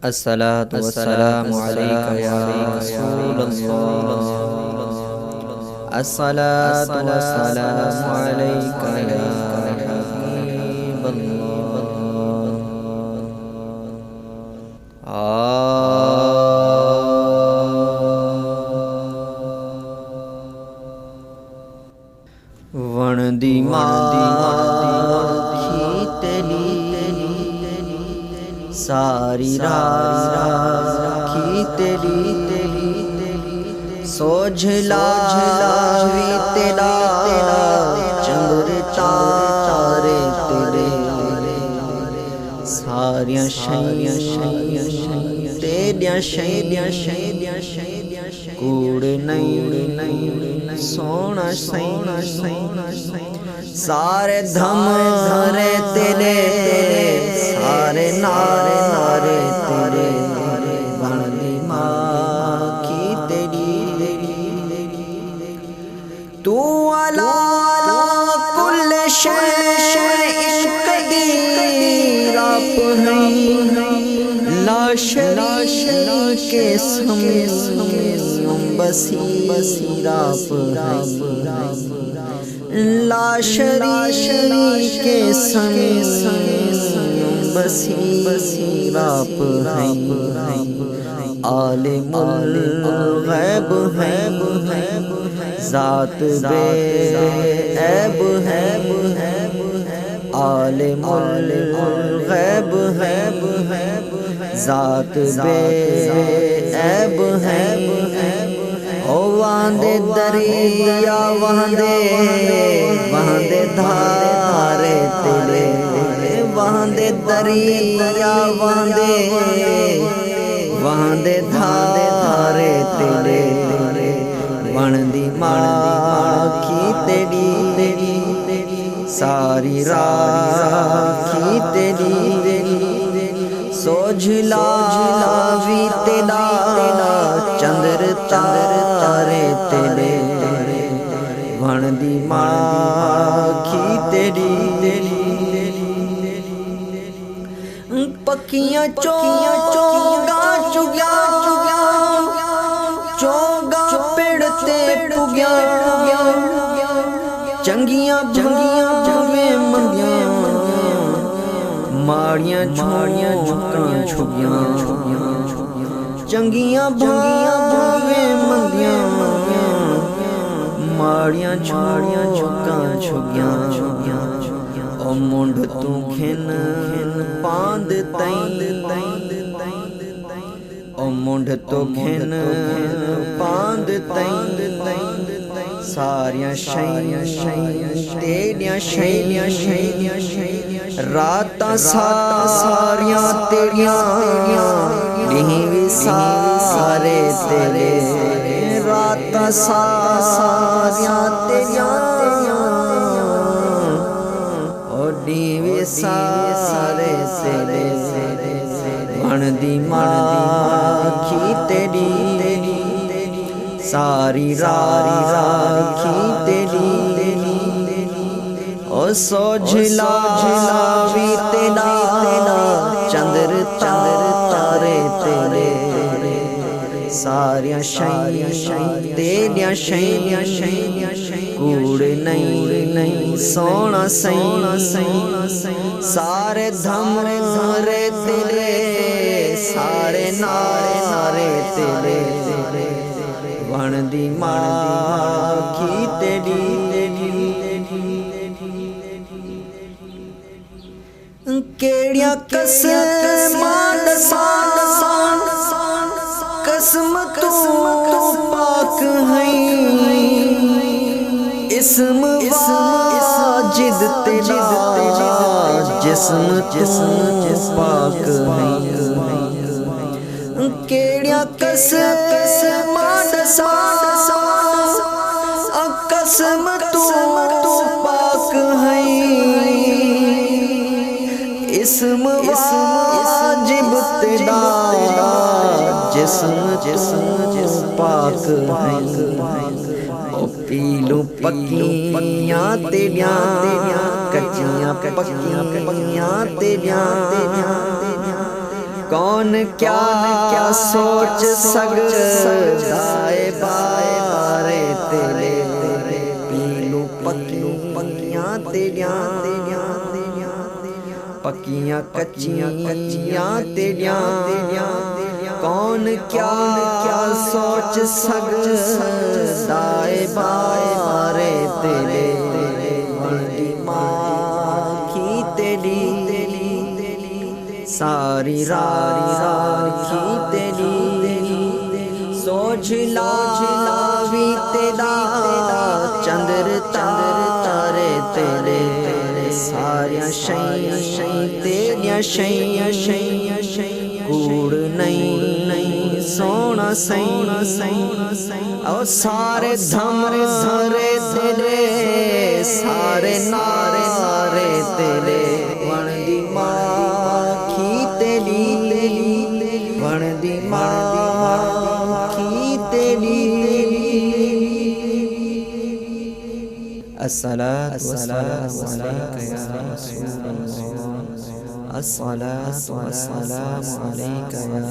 अस्सलातु वस्सलामु अलैका या रसूलल्लाह। अस्सलातु वस्सलामु अलैका या हबीबल्लाह। वणदी माखी तेली सारी राखी तेली सोझला भी तेरा चंद्र तारे तेरे सारियां तेरियां कूड़ नहीं सोना सारे धम रे तेरे सारे नारे तेरे वणदी माखी तेरी तू अला कुल शैइन कदीर आप हैं लाश के समय बसी राप लाश के समय बसी राप आलिमुल गैब है ज़ात बे ऐब है आलिमुल गैब है ज़ात बे ऐब है ओ वांदे दरिया वहांदे धारे तेरे वहांदे दरिया वहांदे धारे तेरे वणदी माखी तेरी सारी राखी तेरी सोझला भी तेरा चंद्र तारे तेरे वणदी माखी तेरी पक्कियां चोगा चुग्या चोगा पेड़ते पुग्या चंगियां जवे मंगिया माड़ियां झुका छुगिया चंगियां भावे मंदिया माड़ियां झुका छुगिया ओ मुंड तू खिन पांद ओ मुंड तो खिन पांद सारियां तेरियां रातां सारियां तेरियां भी सारे तेरे रातां सारियां तेरियां वे सारे तेरे वणदी माखी तेरी सारी राखी तेरी ओ सोझला भी तेरा चंद्र तारे तेरे सारियां तेरियां कूड़ नहीं सोना सारे धम रे तेरे सारे नारे तेरे वणदी माखी तेरी केड़ियां कसम तू पाक है इसम वाजिद तेरा जिस्म पाक है केड़ियां कसम तू पाक है इसम वाजिब तेरा जिस्म पाक है ओ पीलू पक्कियां तेरियां कच्चियां पक्कियां तेरियां कौन क्या क्या सोच सकदाए बारे तेरे पीलू पक्कियां तेरियां पक्कियां कच्चियां तेरियां कौन क्या क्या सोच सकदाए बारे तेरे बड़ी माखी तेरी सारी राखी तेरी सोच लावी तेरा चंद्र तारे तेरे सारिया शैयां तेरिया शैयां कूड़ नहीं सोना और सारे धमरे तेरे सारे नारे तेरे बनदी माखी तेरी बनदी माखी तेरी। अस्सलातु वस्सलामु अलैका या रसूलल्लाह अस्सलातु वस्सलामु अलैका या